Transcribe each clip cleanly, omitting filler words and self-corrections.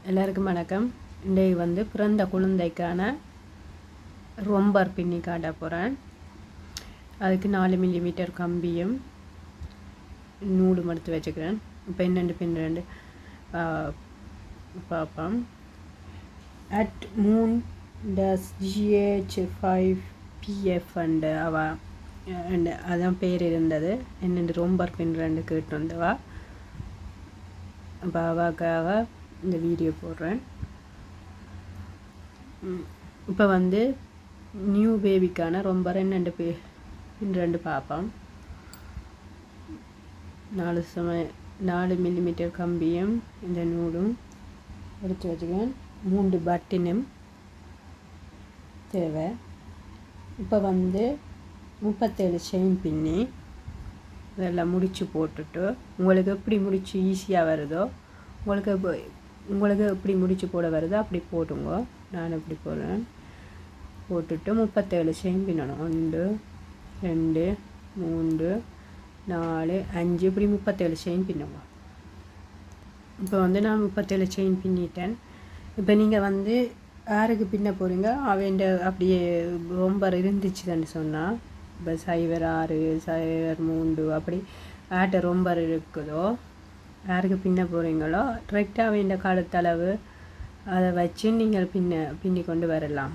எல்லாருக்கும் வணக்கம். இன்றைக்கு வந்து பிறந்த குழந்தைக்கான ரொம்பர் பின்னி காட்ட போகிறேன். அதுக்கு 4 மில்லிமீட்டர் கம்பியும் நூலும் எடுத்து வச்சுக்கிறேன். இப்போ என்னென்று பின் பார்ப்போம். அட் மூன் GH5PF அண்டு அதான் பேர் இருந்தது. என்னென்று ரொம்பர் பின் கேட்டு வந்தவா. அப்போ அவாக்காக இந்த வீடியோ போடுறேன். இப்போ வந்து நியூ பேபிக்கான ரொம்ப ரெண்டு பார்ப்போம். 4 மில்லிமீட்டர் கம்பியும் இந்த நூலும் எடுத்து வச்சுக்கேன். 3 பட்டினும் தேவை. இப்போ வந்து 37 செயின் பின்னி இதெல்லாம் முடித்து போட்டுட்டு உங்களுக்கு எப்படி முடிச்சு ஈஸியாக வருதோ உங்களுக்கு எப்படி முடிச்சு போட வருதோ அப்படி போட்டுங்க. நான் எப்படி போடுறேன். போட்டுட்டு 37 செயின் பின்னணும். 1 2 3 4 5 இப்படி 37 செயின் பின்னுங்க. இப்போ வந்து நான் 37 செயின் பின்னிட்டேன். இப்போ நீங்கள் வந்து யாருக்கு பின்ன போகிறீங்க அவன் அப்படியே ரொம்ப இருந்துச்சுன்னு சொன்னால் இப்போ 06 03 அப்படி ஆட்ட ரொம்ப இருக்குதோ யாருக்கு பின்ன போகிறீங்களோ டிரெக்டாக வேண்ட கழுத்தளவு அதை வச்சு நீங்கள் பின்னி கொண்டு வரலாம்.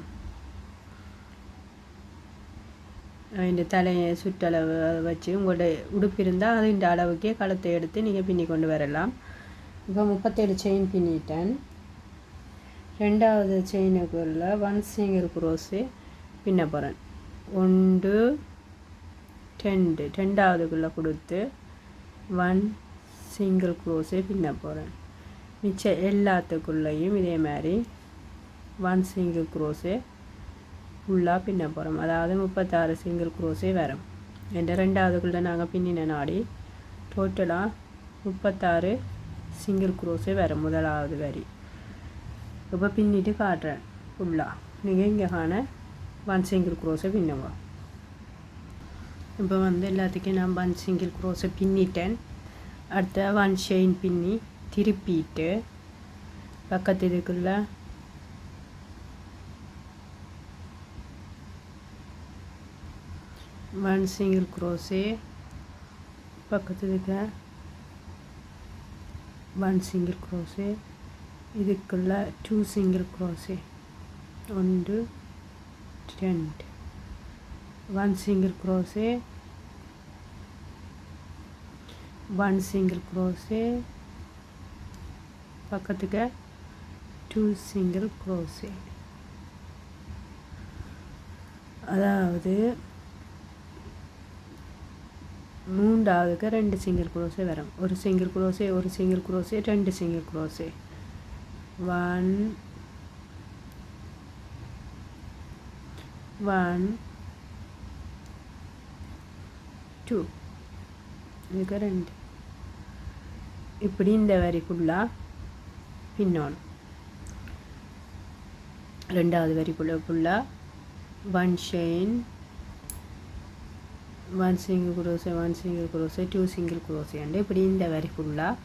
இந்த தலையை சுற்றளவு அதை வச்சு உங்களோட உடுப்பு இருந்தால் அது இந்த அளவுக்கே கழுத்தை எடுத்து நீங்கள் பின்னி கொண்டு வரலாம். இப்போ 37 செயின் பின்னிட்டேன். 2வது செயினுக்குள்ள 1 சிங்கிள் குரோஸு பின்ன போகிறேன். 1 2 2வதுக்குள்ளே கொடுத்து 1 சிங்கிள் குரோஸே பின்ன போகிறேன். மிச்சம் எல்லாத்துக்குள்ளேயும் இதே மாதிரி 1 சிங்கிள் குரோஸே ஃபுல்லாக பின்ன போகிறோம். அதாவது 36 சிங்கிள் குரோஸே வரும். என்ற 2வதுக்குள்ளே நாங்கள் பின்னின நாடி டோட்டலாக 36 சிங்கிள் குரோஸே வரும். முதலாவது வரி இப்போ பின்னிட்டு காட்டுறேன். ஃபுல்லாக நீங்கள் இங்கே காண 1 சிங்கிள் குரோஸை பின்னுங்க. இப்போ வந்து எல்லாத்துக்கும் நான் 1 சிங்கிள் குரோஸை பின்னிட்டேன். அடுத்த 1 செயின் பின்னி திருப்பிட்டு பக்கத்து இதுக்குள்ள 1 சிங்கிள் குரோஸே பக்கத்து இதுக்கு 1 சிங்கிள் குரோஸே இதுக்குள்ள 2 சிங்கிள் குரோஸே 1 2 1 சிங்கிள் குரோஸே 1 சிங்கிள் குரோஸே பக்கத்துக்கு 2 சிங்கிள் குரோஸே. அதாவது 3வதுக்கு 2 சிங்கிள் குரோஸே வரும். ஒரு சிங்கிள் குரோஸே 2 சிங்கிள் குரோஸே 1 1 2 இதுக்கு 2 இப்படி இந்த வரி ஃபுல்லாக பின்னணும். 2வது வரி ஃபுல்லாக 1 செயின் 1 சிங்கிள் குரோஸே 1 சிங்கிள் குரோஸே 2 சிங்கிள் குரோஸே இப்படி இந்த வரி ஃபுல்லாக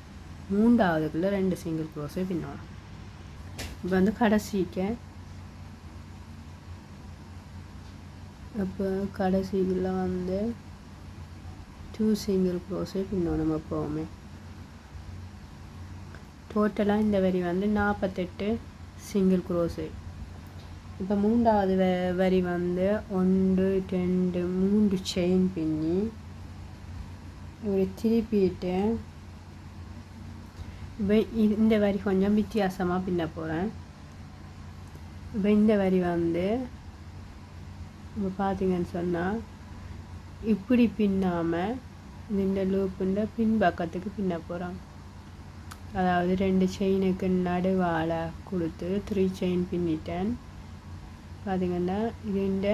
3வதுக்குள்ளே 2 சிங்கிள் குரோஸே பின்னணும். இப்போ வந்து கடைசிக்கு இப்போ கடைசிக்குள்ளே வந்து 2 சிங்கிள் குரோஸே பின்னணும். எப்போவுமே டோட்டலாக இந்த வரி வந்து 48 சிங்கிள் குரோஸே. இப்போ 3வது வரி வந்து 1 2 3 செயின் பின்னி இப்படி திருப்பிட்டு இப்போ இந்த வரி கொஞ்சம் வித்தியாசமாக பின்ன போகிறேன். இப்போ இந்த வரி வந்து இப்போ பார்த்தீங்கன்னு சொன்னால் இப்படி பின்னாமல் இந்த லூப்புண்ட பின்பக்கத்துக்கு பின்ன போகிறோம். அதாவது 2 செயினுக்கு நடுவால் கொடுத்து 3 செயின் பின்னிட்டேன். பார்த்திங்கன்னா இது இந்த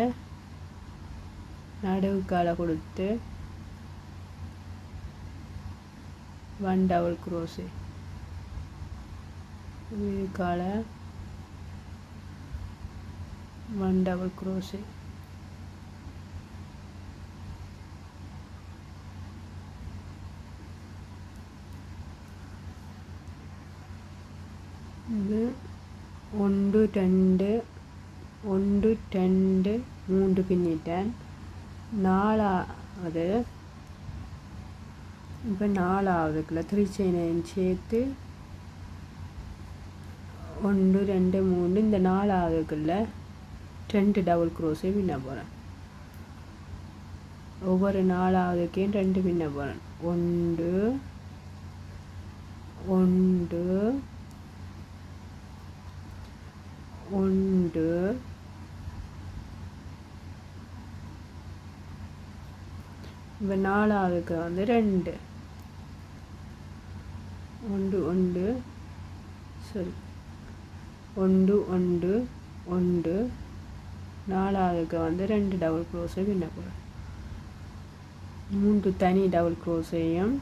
நடுவுக்கால கொடுத்து 1 டபுள் குரோஸு இதுக்கால 1 டபுள் குரோஸு இது 1 2 1 2 3 பின்னிட்டேன். 4வது இப்போ 4வதுக்குள்ள 3 செயினையும் சேர்த்து 1 2 3 இந்த 4வதுக்குள்ள 2 டபுள் க்ரோஸே பின்ன போகிறேன். ஒவ்வொரு 4வதுக்கையும் 2 பின்ன போகிறேன். 1 1 1 இப்போ 4வதுக்கு வந்து 2 1 1 சரி 1 1 1 4வதுக்கு வந்து 2 டபுள் க்ரோஸே பின்ன போகிறேன். 3 தனி டபுள் க்ரோஸையும்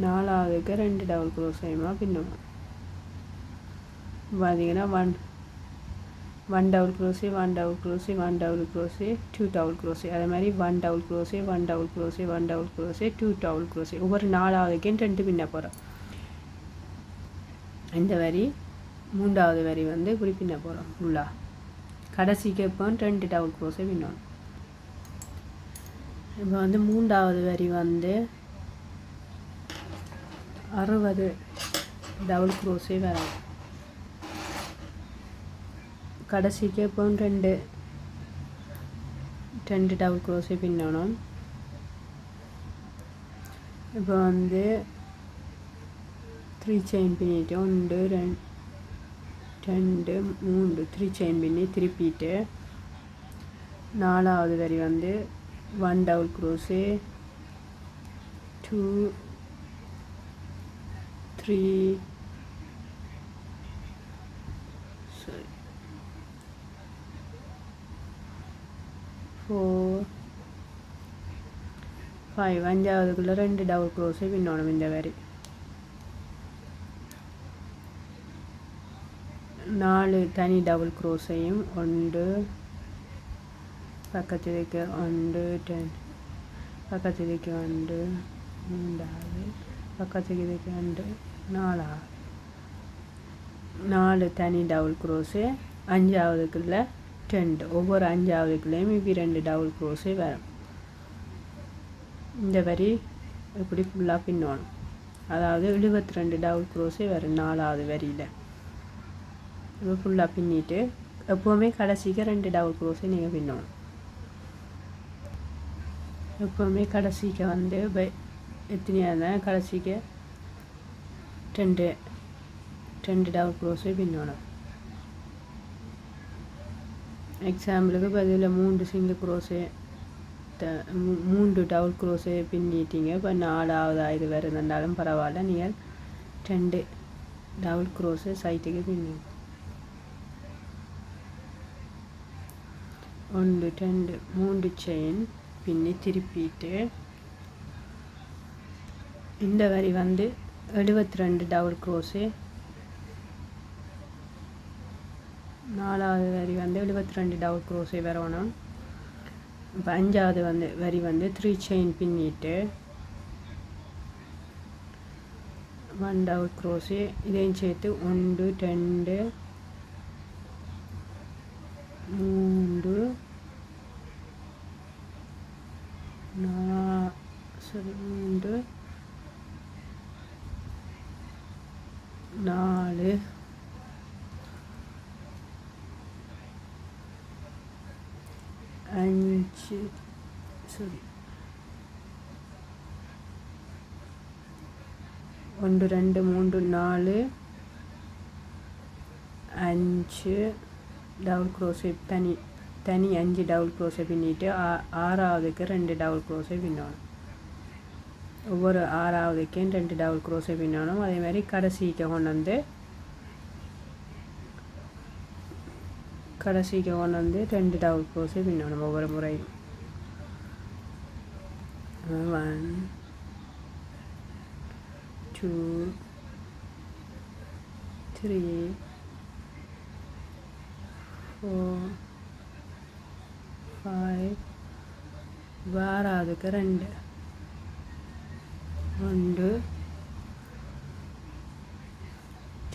4வதுக்கு 2 டபுள் க்ரோஸையுமா பின்னுவோம். பார்த்தீங்கன்னா 1 double crochet 1 double crochet 1 double crochet 2 double crochet, அதே மாதிரி 1 double crochet 1 double crochet 1 double crochet 2 double crochet. ஒவ்வொரு 4வதுக்கும் 2 பின்ன போகிறோம். இந்த வரி 3வது வரி வந்து இப்படி பின்ன போகிறோம். ஃபுல்லாக கடைசிக்கு இப்போ 2 டபுள் க்ரோஸே பின்னணும். இப்போ வந்து 3வது வரி வந்து 60 டபுள் க்ரோஸே வரும். கடைசிக்கு இப்போ 2 டபுள் க்ரோஸே பின்னணும். இப்போ வந்து 3 செயின் பின்னிட்டு 1 2 3 3 செயின் பின்னி திருப்பிட்டு 4வது வரி வந்து 1 டபுள் க்ரோஸே 2 3 4 5 5வதுக்குள்ள 2 டபுள் க்ரோஸே பின்னணும். இந்த வரி 4 தனி டபுள் க்ரோஸையும் 1 பக்கத்துக்கு 1 10 பக்கத்துக்கு 1 3வது பக்கத்துக்கு 2 4 தனி டபுள் க்ரோஸு 5வதுக்குள்ள 2 ஒவ்வொரு 5வதுக்குள்ளேயும் இப்படி 2 டபுள் க்ரோஸே வரும். இந்த வரி இப்படி ஃபுல்லாக பின்னணும். அதாவது 72 டபுள் க்ரோஸே வரும் 4வது வரியில். இப்போ ஃபுல்லாக பின்னிட்டு எப்போவுமே கடைசிக்கு 2 டபுள் க்ரோஸே நீங்கள் பின்னணும். எப்போவுமே கடைசிக்கு வந்து எத்தனையாக இருந்தால் கடைசிக்கு 2 டபுள் க்ரோஸே பின்னணும். எக்ஸாம்பிளுக்கு பதில் 3 சிங்கிள் க்ரோஸே 3 டபுள் க்ரோஸே பின்னிட்டீங்க. இப்போ 4வது இது வருதுன்னாலும் பரவாயில்ல, நீங்கள் 2 டபுள் க்ரோஸே சைட்டுக்கு பின்னுங்க. 1 2 3 செயின் பின்னி திருப்பிட்டு இந்த வரி வந்து 72 டபுள் க்ரோஸே 4வது வரி வந்து 72 டபுள் க்ரோஸே வரணும். இப்போ 5வது வரி வந்து 3 செயின் பின்னிட்டு 1 டபுள் க்ரோஸே இதையும் சேர்த்து 1 2 3 4 5 சரி 1 2 3 4 5 டபுள் க்ரோஸே தனி 5 டபுள் க்ரோஸே பின்னிட்டு 6வதுக்கு 2 டபுள் க்ரோஸே பின்னணும். ஒவ்வொரு 6வதுக்கும் 2 டபுள் க்ரோஸே பின்னணும். அதே மாதிரி கடைசிக்கு கொண்டு வந்து 2 டபுள் க்ரோஸே பின்னணும் ஒவ்வொரு முறையும். 1 2 3 4 5 6வதுக்கு 2 1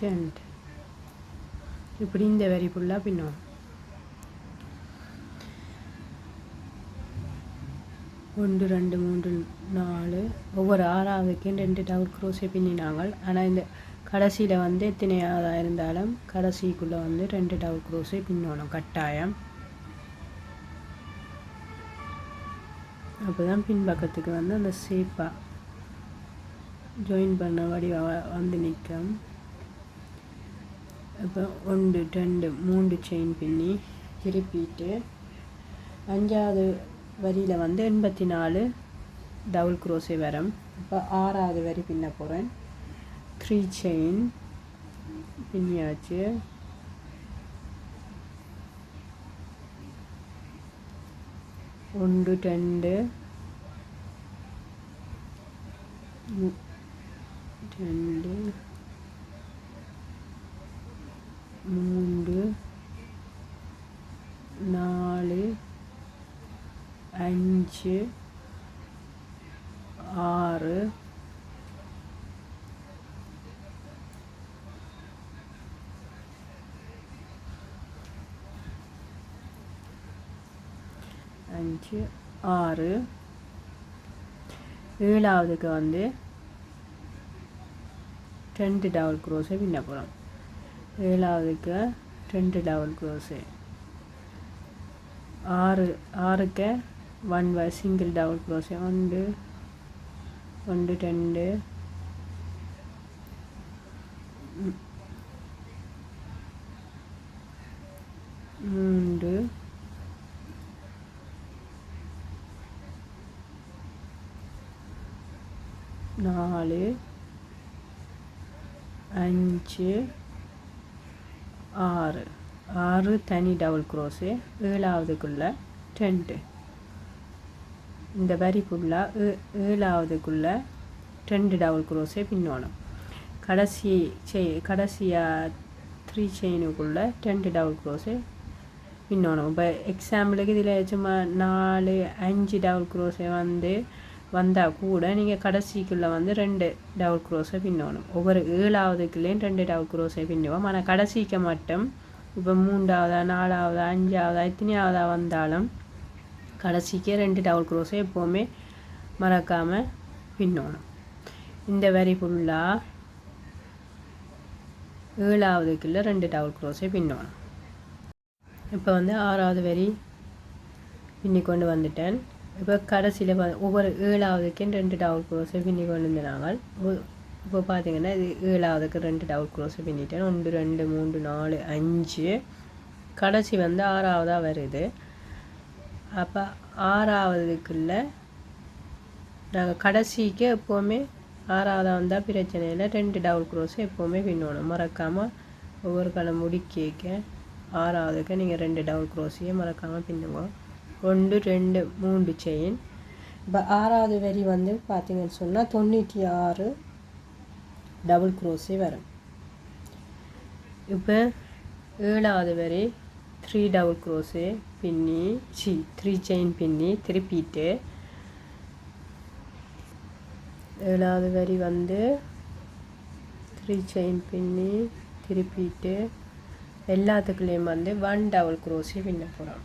2 இப்படி இந்த வரி ஃபுல்லாக பின்னோம். 1 2 3 4 ஒவ்வொரு 6வதுக்கு 2 டபுள் க்ரோஷே பின்னினாங்க. ஆனால் இந்த கடைசியில் வந்து எத்தனையாவதாக இருந்தாலும் கடைசிக்குள்ளே வந்து 2 டபுள் க்ரோஷே பின்னணும் கட்டாயம். அப்போ தான் பின்பக்கத்துக்கு வந்து அந்த ஷேப்பாக ஜாயின் பண்ண வடிவாக வந்து நிற்கும். இப்போ 1 2 3 செயின் பின்னி திருப்பிட்டு 5வது வரியில் வந்து 84 டபுள் க்ரோஷே வரும். இப்போ 6வது வரி பின்ன போகிறேன். 3 செயின் பின்னியாச்சு. ஒன்று 2 2 3 4 5 6 5 6 7வதுக்கு வந்து 2 டபுள் க்ரோஷே பின்ன போகிறோம். 7வதுக்கு 2 டபுள் க்ரோஷே. 6க்கு 1 சிங்கிள் டபுள் க்ரோஷே. 1 2 3 4 5 6 6 தனி டபுள் க்ரோஷே. 7வதுக்குள்ளே 2 இந்த வரி ஃபுல்லாக 7வதுக்குள்ளே 2 டபுள் க்ரோஷே பின்னணும். கடைசியாக 3 செயினுக்குள்ளே 2 டபுள் க்ரோஷே பின்னணும். இப்போ எக்ஸாம்பிளுக்கு இதில் சும்மா 4 5 டபுள் க்ரோஷே வந்தால் கூட நீங்கள் கடைசிக்குள்ளே வந்து 2 டபுள் க்ரோஷே பின்னணும். ஒவ்வொரு 7வதுக்குள்ளேயும் 2 டபுள் க்ரோஷே பின்னுவோம். ஆனால் கடைசிக்கு மட்டும் இப்போ 3வதா 4வதா 5வதா எத்தனையாவதாக வந்தாலும் கடைசிக்கே 2 டபுள் க்ரோஷே எப்போவுமே மறக்காமல் பின்னணும். இந்த வரி ஃபுல்லாக 7வதுக்குள்ளே 2 டபுள் க்ரோஷே பின்னணும். இப்போ வந்து 6வது வரி பின்னி கொண்டு வந்துட்டேன். இப்போ கடைசியில் ஒவ்வொரு 7வதுக்கும் 2 டபுள் க்ரோஷே பின்னி கொண்டு வந்தாங்க. இப்போ பார்த்தீங்கன்னா இது 7வதுக்கு 2 டபுள் க்ரோஷே பின்னிட்டேன். 1 2 3 4 5 கடைசி வந்து 6வதாக வருது. அப்போ 6வதுக்குள்ளே நாங்கள் கடைசிக்கு எப்போவுமே 6வதாக வந்தால் பிரச்சனை இல்லை. 2 டபுள் க்ரோஷே எப்போவுமே பின்னணும். மறக்காமல் ஒவ்வொரு காலம் முடிக்க 6வதுக்கு நீங்கள் 2 டபுள் க்ரோஷையே மறக்காமல் பின்னுங்க. 1 2 3 செயின். இப்போ 6வது வரி வந்து பார்த்தீங்கன்னு சொன்னால் 96 டபுள் க்ரோஷே வரும். இப்போ 7வது வரி 3 டபுள் க்ரோஷே பின்னி 3 செயின் பின்னி திருப்பிட்டு 7வது வரி வந்து 3 செயின் பின்னி திருப்பிட்டு எல்லாத்துக்குள்ளேயும் வந்து 1 டபுள் க்ரோஷே பின்ன போகிறோம்.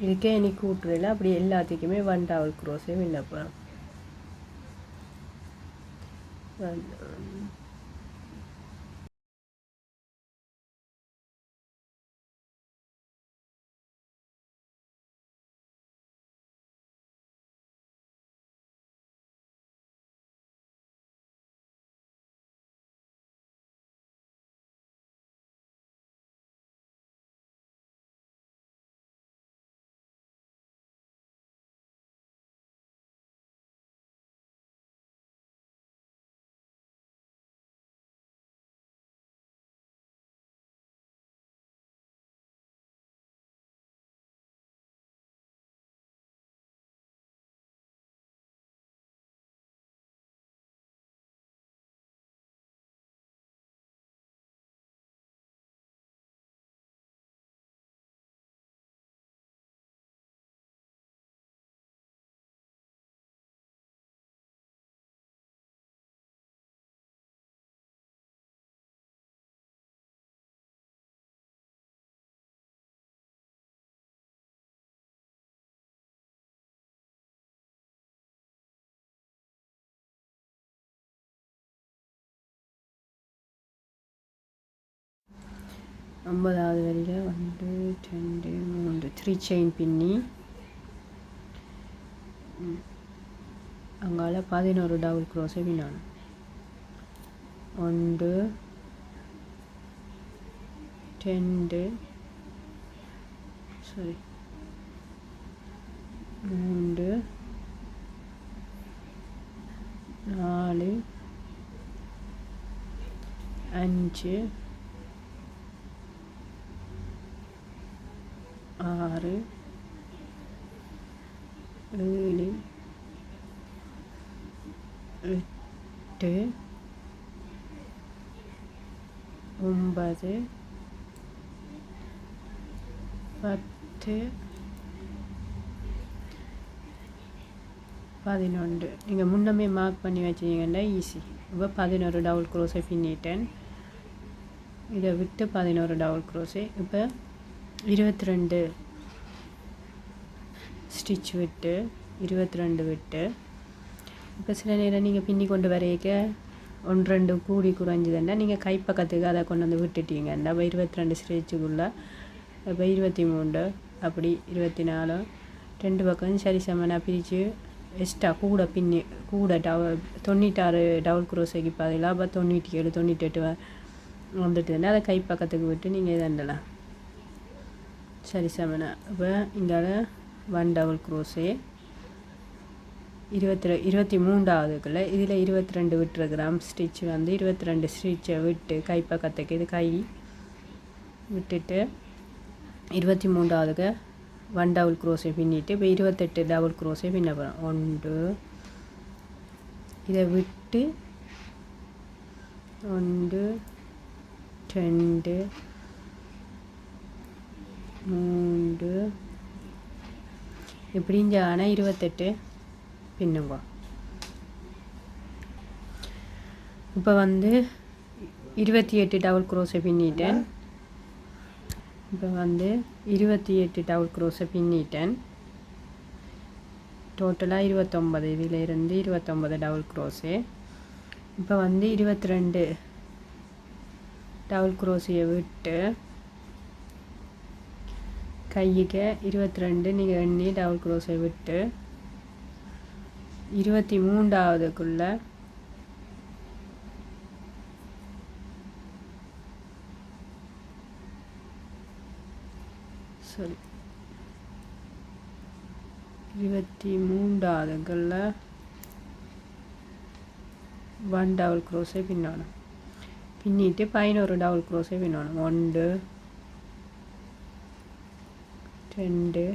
இதுக்கே எனக்கு கூட்டுறதில்ல, அப்படி எல்லாத்துக்குமே 1 டபுள் க்ரோஷே பின்ன போகிறோம். 9வது வரியில் 1 2 3 3 செயின் பின்னி அங்கால 11 டபுள் க்ரோஸை பின்னணும். 1 2 3 4 5 6 7 8 9 10 11. நீங்கள் முன்னமே மார்க் பண்ணி வச்சிங்கன்னா ஈஸி. இப்போ 11 டபுள் க்ரோஸை பின்னிட்டேன். இதை விட்டு 11 டபுள் க்ரோஸை. இப்போ 22 ஸ்டிச் விட்டு 22 விட்டு. இப்போ சில நேரம் நீங்கள் பின்னி கொண்டு வரைக்க 1 2 கூடி குறைஞ்சதுன்னா நீங்கள் கைப்பக்கத்துக்கு அதை கொண்டு வந்து விட்டுட்டீங்கன்னா இப்போ 22 ஸ்டிச்சுக்குள்ளே இப்போ 23 அப்படி 24 2 பக்கம் சரி சமனாக பிரித்து எக்ஸ்ட்ரா கூட பின்னி கூட 96 டபுள் க்ரோஸைக்கு பதிலாக அப்போ 97 98 வந்துட்டுதுன்னா அதை கைப்பக்கத்துக்கு விட்டு நீங்கள் இதண்டலாம் சரி சமனா. இப்போ இந்த 1 டபுள் க்ரோஸே 23ஆவதுக்குள்ள இதில் 22 விட்டுருக்குறாம் ஸ்டிச் வந்து 22 ஸ்டிச்சை விட்டு கைப்பக்கத்துக்கு இது கை விட்டுட்டு 23ஆவதுக்கு 1 டபுள் க்ரோஸை பின்னிட்டு இப்போ 28 டபுள் க்ரோஸை பின்ன போகிறோம். 1 இதை விட்டு 1 2 3 இப்படிங்க. ஆனால் 28 பின்னுங்க. இப்போ வந்து 28 டபுள் க்ரோஸை பின்னிட்டேன். இப்போ வந்து 28 டபுள் க்ரோஸை பின்னிட்டேன். டோட்டலாக 29. இதில் இருந்து 29 டபுள் க்ரோஸு. இப்போ வந்து 22 டபுள் க்ரோஸையை விட்டு கைக்கு 22 நீங்கள் எண்ணி டபுள் க்ரோஸை விட்டு 23ஆவதுக்குள்ள சரி 23ஆவதுக்குள்ள 1 டபுள் க்ரோஸை பின்னணும். பின்னிட்டு 11 டபுள் க்ரோஸை பின்னணும். 1 2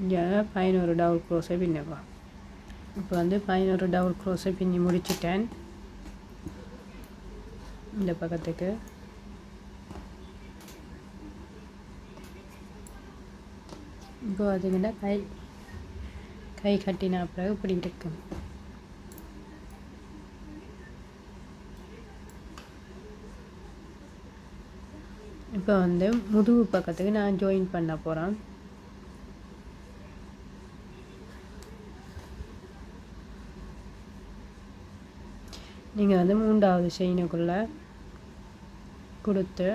இங்கே 11 டபுள் க்ரோஸை பின்னப்பா. இப்போ வந்து 11 டபுள் க்ரோஸை பின்னி முடிச்சிட்டேன். இந்த பக்கத்துக்கு இப்போ அதுக்கிட்ட கை கட்டினா பிறகு இப்படி இருக்கும். இப்போ வந்து முதுகு பக்கத்துக்கு நான் ஜாயின் பண்ண போகிறேன். நீங்கள் வந்து 3வது செயினுக்குள்ளே கொடுத்து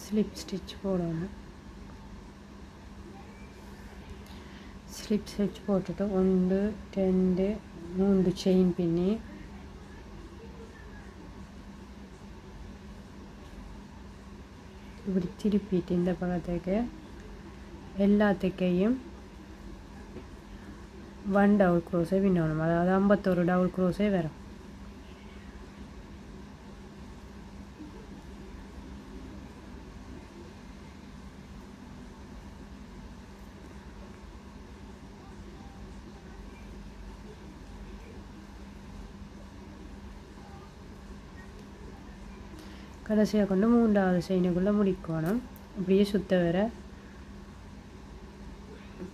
ஸ்லிப் ஸ்டிச் போடணும். ஸ்லிப் ஸ்டிச் போட்டுட்டு 1 2 3 செயின் பின்னி இப்படி திருப்பிட்டு இந்த பக்கத்துக்கு எல்லாத்துக்கையும் 1 டபுள் க்ரோஸை பின்னணும். அதாவது 51 டபுள் க்ரோஸே வரும். கடைசியாக கொண்டு 3வது செயினுக்குள்ளே முடிக்கணும். அப்படியே சுத்த வர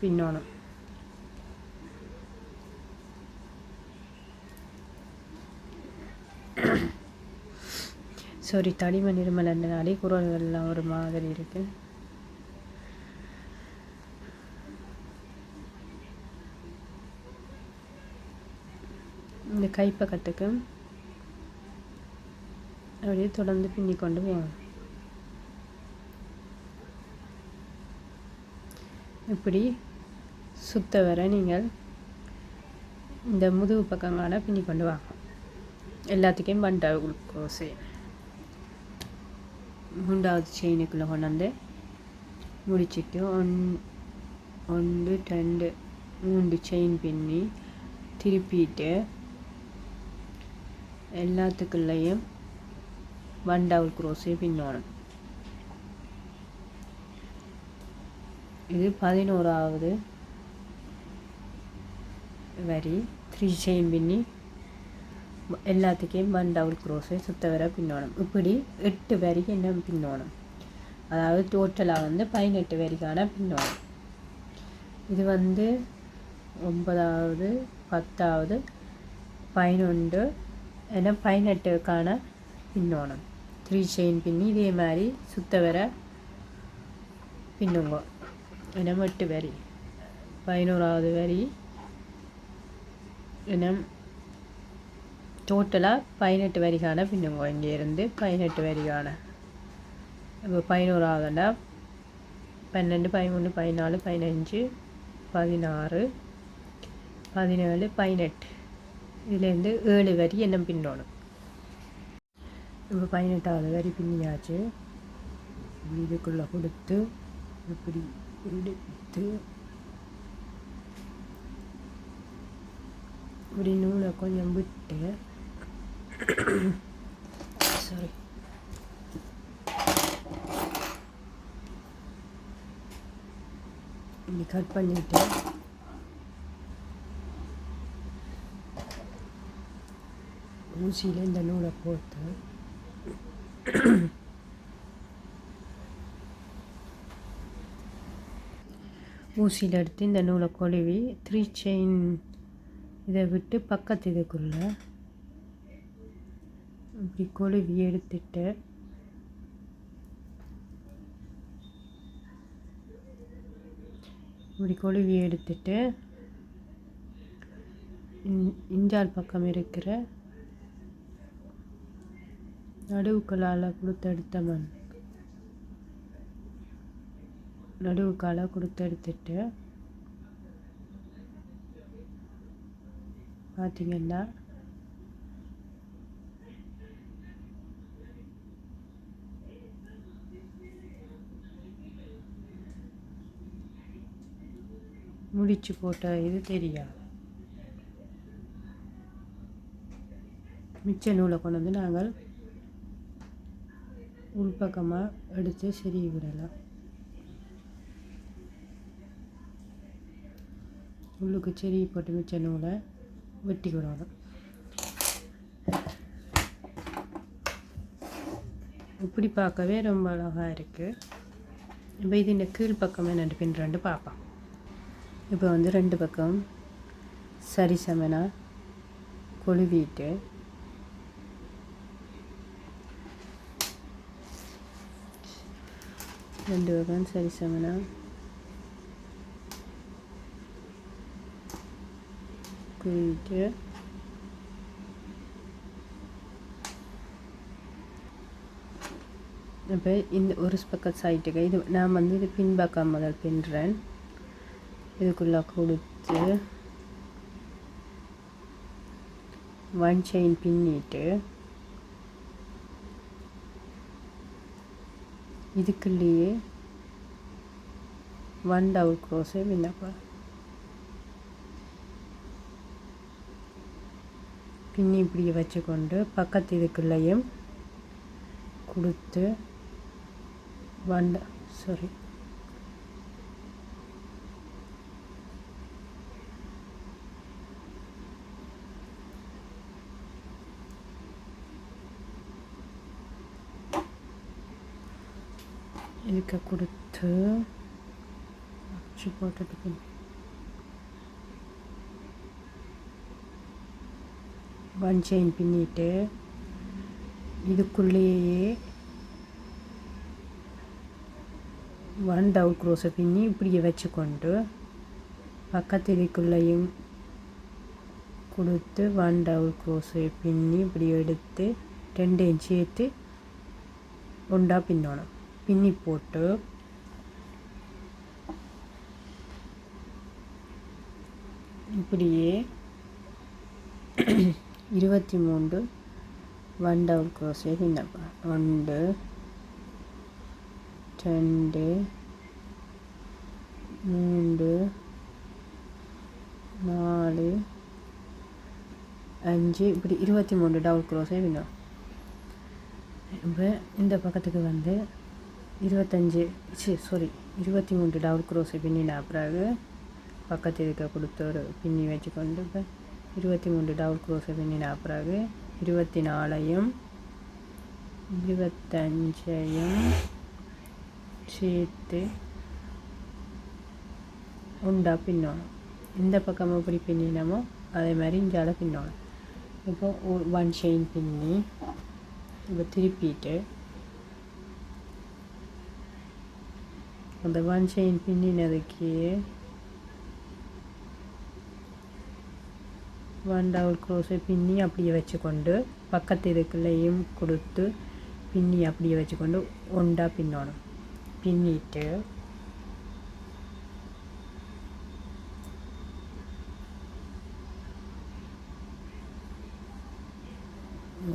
பின்னணும். சாரி, தடிமன் இருமலன்னாலே குரல்கள்லாம் ஒரு மாதிரி இருக்கு. இந்த கைப்பக்கத்துக்கு அப்படியே தொடர்ந்து பின்னி கொண்டு போகணும். இப்படி சுத்த வர நீங்கள் இந்த முதுகு பக்கங்கான பின்னி கொண்டு வாங்க. எல்லாத்துக்கும் பண்டாவை குளுக்கோஸு 3வது செயினுக்குள்ளே கொண்டு வந்து முடிச்சுட்டு 1 2 3 செயின் பின்னி திருப்பிட்டு எல்லாத்துக்குள்ளேயும் பண்டாவில் குரோஸே பின்னணும். இது 11வது வரி 3 செயின் பின்னி எல்லாத்துக்கும் பண்டாவில் குரோஸை சுத்த வர பின்னணும். இப்படி 8 வரிக்கு என்ன பின்னணும், அதாவது டோட்டலாக 18 வரிக்கான பின்னணும். இது 9வது 10வது 11 என 18க்கான பின்னணும். 3 செயின் பின்னி இதே மாதிரி சுத்த வர பின்னுங்க. என 8 வரி 11வது வரி என டோட்டலாக 18 வரிக்கான பின்னுங்க. இங்கேருந்து 18 வரிக்கான இப்போ 11வதுண்டா 12 13 14 15 16 17 18 இதுலேருந்து 7 வரி என்ன பின்னணும். இப்போ 18வது வரி பின்னியாச்சு. இதுக்குள்ளே கொடுத்து இப்படி எடுத்து இப்படி நூலை கொஞ்சம் விட்டு சாரி இப்படி கட் பண்ணிவிட்டு ஊசியில் இந்த நூலை போட்டு ஊசியில் எடுத்து இந்த நூலை கொழுவி 3 செயின் இதை விட்டு பக்கத்து இதுக்குள்ளே இப்படி கொழுவி எடுத்துட்டு இப்படி கொழுவி எடுத்துட்டு இஞ்சால் பக்கம் இருக்கிற நடுவுக்களால் கொடுத்து எடுத்த மண் நடுவுக்கால கொடுத்து எடுத்துட்டு பார்த்தீங்கன்னா முடிச்சு போட்ட இது தெரியாது. மிச்ச நூலை கொண்டு வந்து நாங்கள் உள்பக்கமாக எடுத்து சரி விடலாம். உள்ளுக்கு செடி போட்டு மிச்ச நூலை வெட்டி விடணும். இப்படி பார்க்கவே ரொம்ப அழகாக இருக்குது. இப்போ இது இந்த கீழ் பக்கம் என்னென்று பின்னுறேன்னு பார்ப்போம். இப்போ 2 பக்கம் சரி சமனாக கொழுவிட்டு ரெண்டு பக்கம் சரி சமனாக கொழுவிட்டு இப்போ இந்த ஒரு பக்கம் சைட்டுக்கு இது நான் இது பின்பக்கம் முதல் பின்னுறேன். இதுக்குள்ளே கொடுத்து 1 செயின் பின்னிட்டு இதுக்குள்ளேயே 1 டபுள் க்ரோஸே பின்னப்பா பின்னி இப்படியே வச்சுக்கொண்டு பக்கத்து இதுக்குள்ளேயும் கொடுத்து சாரி இதுக்கு கொடுத்து போட்டுட்டு 1 செயின் பின்னிட்டு இதுக்குள்ளேயே 1 டபுள் க்ரோஸை பின்னி இப்படியே வச்சுக்கொண்டு பக்கத்து இதுக்குள்ளேயும் கொடுத்து 1 டபுள் க்ரோஸை பின்னி இப்படி எடுத்து ரெண்டையும் சேர்த்து ஒன்றா பின்னணும். பின்னி போட்டு இப்படியே 23 1 டபுள் க்ரோஷே பின்னப்பா. 1 2 3 4 5 இப்படி 23 டபுள் க்ரோஷே பின்னும். இப்போ இந்த பக்கத்துக்கு வந்து 23 டபுள் க்ரோஷே பின்னின பிறகு பக்கத்து இருக்க கொடுத்து ஒரு பின்னி வச்சுக்கொண்டு இப்போ 23 டபுள் க்ரோஷே பின்னின பிறகு 24ஐயும் 25ஐயும் சேர்த்து உண்டா பின்னணும். இந்த பக்கம் எப்படி பின்னினமோ அதே மாதிரி இஞ்சால பின்னணும். இப்போ 1 செயின் பின்னி இப்போ திருப்பிட்டு அந்த 1 செயின் பின்னினதுக்கு 1 டபுள் க்ரோஷே பின்னி அப்படியே வச்சுக்கொண்டு பக்கத்து இதுக்குள்ளேயும் கொடுத்து பின்னி அப்படியே வச்சுக்கொண்டு ஒன்றா பின்னணும். பின்னிட்டு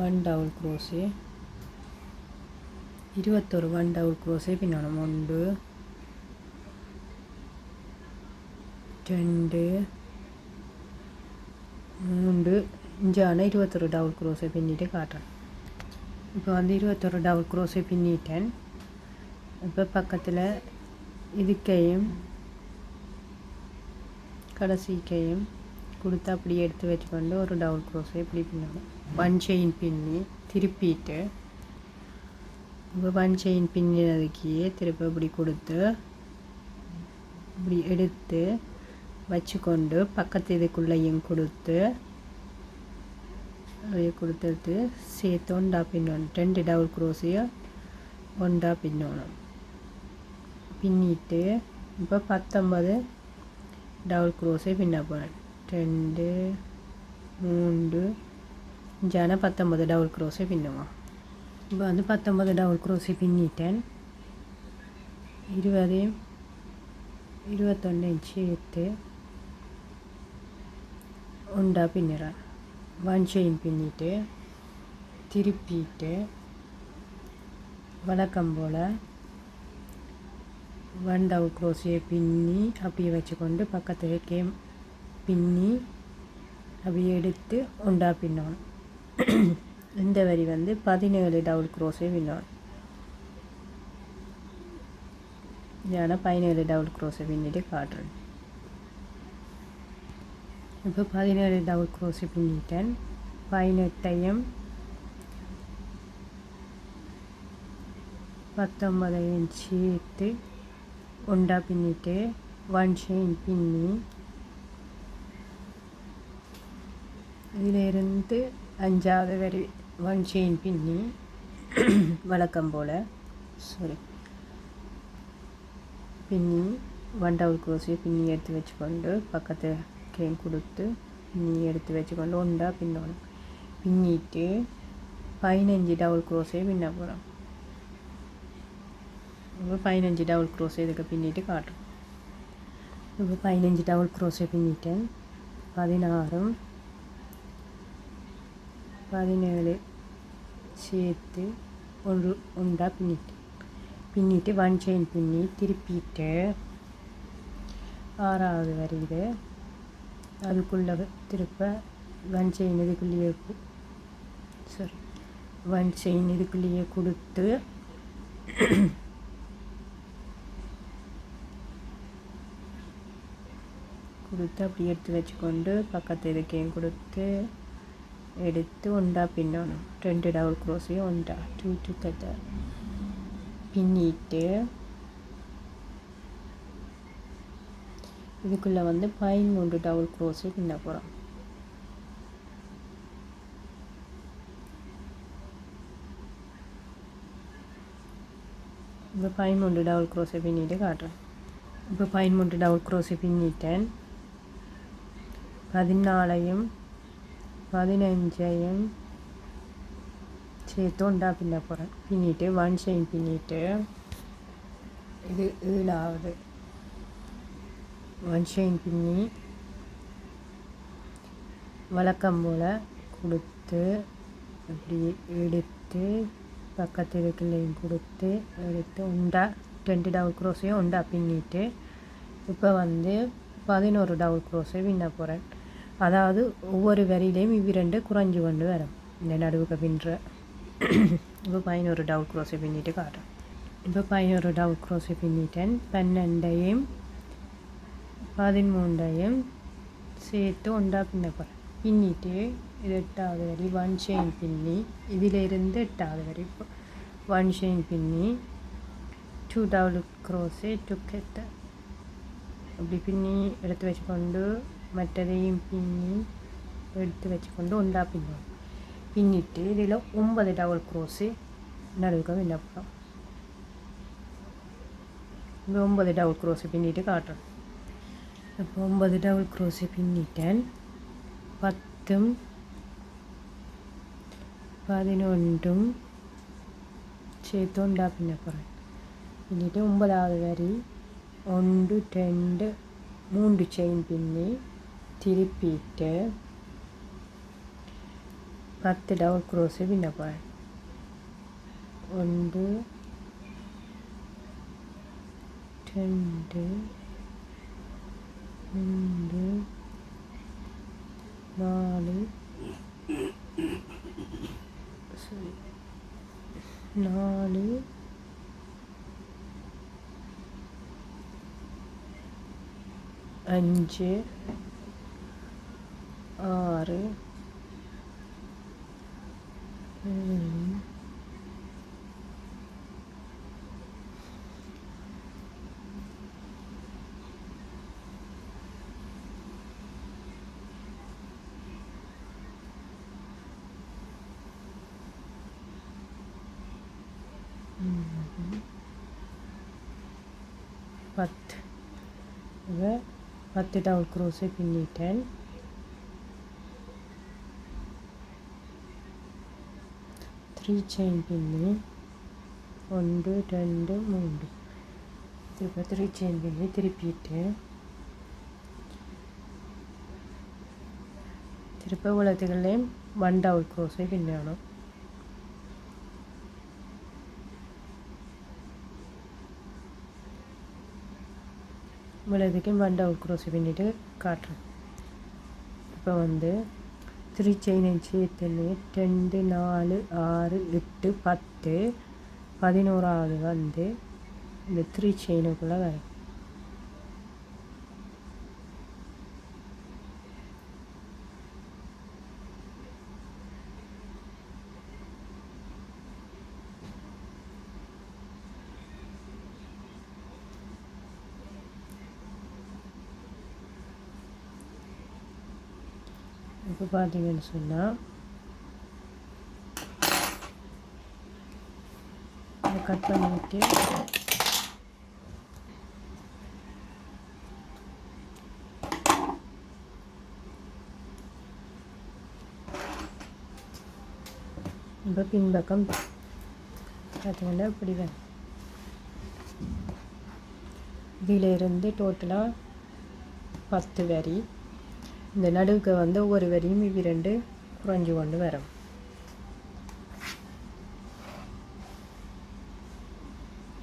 one double crochet 21 1 double crochet பின்னணும். 1 2 3 இஞ்சான 21 டபுள் க்ரோஷே பின்னிட்டு காட்டுறேன். இப்போ வந்து 21 டபுள் க்ரோஷே பின்னிட்டேன். இப்போ பக்கத்தில் இதுக்கையும் கடைசிக்கையும் கொடுத்து அப்படியே எடுத்து வச்சுக்கொண்டு ஒரு டபுள் க்ரோஷே இப்படி பின்னணும். 1 செயின் பின்னி திருப்பிட்டு இப்போ 1 செயின் பின்னினதுக்கே திருப்பி இப்படி கொடுத்து இப்படி எடுத்து வச்சுக்கொண்டு பக்கத்து இதுக்குள்ளேயும் கொடுத்து அப்படியே கொடுத்துட்டு சேர்த்து ஒன்றா பின்னணும். 2 டபுள் க்ரோஷையும் ஒன்றா பின்னணும். பின்னிட்டு இப்போ 19 டபுள் க்ரோஷே பின்ன போகிறேன். 2 3 இஞ்சான 19 டபுள் க்ரோஷே பின்னுவோம். இப்போ வந்து 19 டபுள் க்ரோஷே பின்னிட்டேன். 20 21 சேர்த்து ஒன்றா பின்னுறேன். 1 செயின் பின்னிட்டு திருப்பிட்டு வழக்கம் போல் 1 டபுள் க்ரோஷே பின்னி அப்படியே வச்சுக்கொண்டு பக்கத்துக்கே பின்னி அப்படியே எடுத்து ஒன்றா பின்னணும். இந்த வரி வந்து 17 டபுள் க்ரோஷே பின்னணும். ஏன்னா 17 டபுள் க்ரோஷே பின்னிட்டு காட்டுறேன். இப்போ 17 டபுள் க்ரோஷே பின்னிட்டேன். 18ஐயும் 19ஐயும் சேர்த்து ஒன்றா பின்னிட்டு 1 செயின் பின்னி இதிலிருந்து 5வது வரி 1 செயின் பின்னி வழக்கம் போல் பின்னி 1 டபுள் க்ரோஷே பின்னி எடுத்து வச்சுக்கொண்டு பக்கத்து கேம் கொடுத்து பின்னி எடுத்து வச்சுக்கொண்டு ஒன்றா பின்னணும். பின்னிட்டு 15 டபுள் க்ரோஷே பின்ன போகிறோம். 15 டபுள் க்ரோஷே இதுக்கு பின்னிட்டு காட்டும். இப்போ 15 டபுள் க்ரோஷே பின்னிட்டேன். 16 17 சேர்த்து ஒன்றா பின்னிட்டு 1 செயின் பின்னி திருப்பிட்டு 6வது வரியுது அதுக்குள்ளே திருப்ப 1 செயின் இதுக்குள்ளேயே கொடுத்து அப்படி எடுத்து வச்சுக்கொண்டு பக்கத்து இதுக்கையும் கொடுத்து எடுத்து ஒன்றா பின்னணும். 2 டபுள் க்ரோஷையும் ஒன்றா 2 together பின்னிட்டு இதுக்குள்ளே வந்து 13 டபுள் க்ரோஷே பின்ன போகிறோம். இப்போ 13 டபுள் க்ரோஷே பின்னிட்டு காட்டுறேன். இப்போ 13 டபுள் க்ரோஷே பின்னிட்டேன். 14ஐயும் 15ஐயும் சேர்த்து உண்டா பின்ன போகிறேன். பின்னிட்டு 1 செயின் பின்னிட்டு இது 7வது 1 செயின் பின்னி வழக்கம் போல் கொடுத்து அப்படி எடுத்து பக்கத்து இதுக்குள்ளேயும் கொடுத்து எடுத்து உண்டா 2 டபுள் க்ரோஸையும் உண்டா பின்னிட்டு இப்போ வந்து 11 டபுள் க்ரோஸை பின்ன போகிறேன். அதாவது ஒவ்வொரு வரியிலையும் இவ்விரண்டு குறைஞ்சு கொண்டு வரும் இந்த நடுவுக்கு பின்னுற. இப்போ 11 டபுள் க்ரோஸை பின்னிட்டு காட்டுறேன். இப்போ 11 டபுள் க்ரோஸை பின்னிட்டேன். 12ஐயும் 13ஐயும் சேர்த்து ஒன்றா பின்ன போகிறேன். பின்னிட்டு இது 8வது வரி 1 செயின் பின்னி இதிலிருந்து 8வது வரி 1 செயின் பின்னி 2 டபுள் க்ரோஸை டுகெதர் அப்படி பின்னி எடுத்து வச்சுக்கொண்டு மற்றதையும் பின்னி எடுத்து வச்சுக்கொண்டு ஒன்றா பின்னுவோம். பின்னிட்டு இதில் 9 டபுள் க்ரோஸு நடுவுக்க பின்னப்போம். இந்த 9 டபுள் க்ரோஸை பின்னிட்டு காட்டுறேன். இப்போ 9 டபுள் க்ரோஸை பின்னிட்டேன். 10ம் 11ம் சேர்த்து ஒன்றா பின்ன போகிறேன். பின்னிட்டு 9வது வரி 1 2 3 செயின் பின்னி திருப்பிட்டு 10 டபுள் க்ரோஸை பின்ன போகிறேன். 1 2 3 4 5 6 10 10 டபுள் க்ரோஸை பின்னிட்டேன். 3 செயின் பின்னி 1 2 3 திருப்ப 3 செயின் பின்னி திருப்பிட்டு திருப்ப உலகத்துக்குள்ளேயும் 1 டபுள் க்ரோஸை பின்னணும். இவ்வளோதுக்கு 1 டபுள் க்ரோஸை பின்னிட்டு காட்டுறேன். இப்போ வந்து 3 செயினை சேர்த்துன்னு 2 4 6 8 10 11வது வந்து இந்த 3 செயினுக்குள்ளே வரும். இப்போ பார்த்தீங்கன்னு சொன்னால் கட் பண்ணிவிட்டு இப்போ பின்பக்கம் பார்த்தீங்கன்னா இப்படி வேணும். இதிலிருந்து டோட்டலாக 10 வரி. இந்த நடுவுக்கு வந்து ஒவ்வொரு வரியும் இவ்விரண்டு குறைஞ்சு கொண்டு வரும்.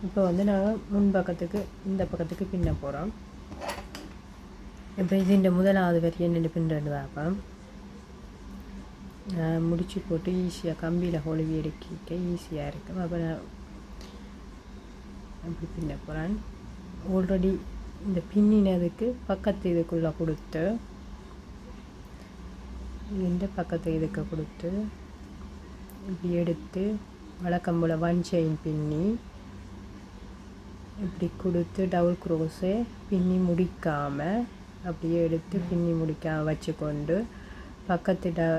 இப்போ வந்து நாங்கள் முன்பக்கத்துக்கு இந்த பக்கத்துக்கு பின்ன போகிறோம். இப்போ இது இந்த முதலாவது வரி என்னென்னு பின்னுறது பார்ப்போம். முடிச்சு போட்டு ஈஸியாக கம்பியில் ஹொழுவி எடுக்க ஈஸியாக இருக்கும். அப்போ நான் அப்படி பின்ன போகிறேன். ஆல்ரெடி இந்த பின்னினதுக்கு பக்கத்து இதுக்குள்ளே கொடுத்து இந்த பக்கத்து இதுக்கு கொடுத்து இப்படி எடுத்து வழக்கம் போல் 1 செயின் பின்னி இப்படி கொடுத்து டபுள் க்ரோஸை பின்னி முடிக்காமல் அப்படியே எடுத்து பின்னி முடிக்காமல் வச்சுக்கொண்டு பக்கத்து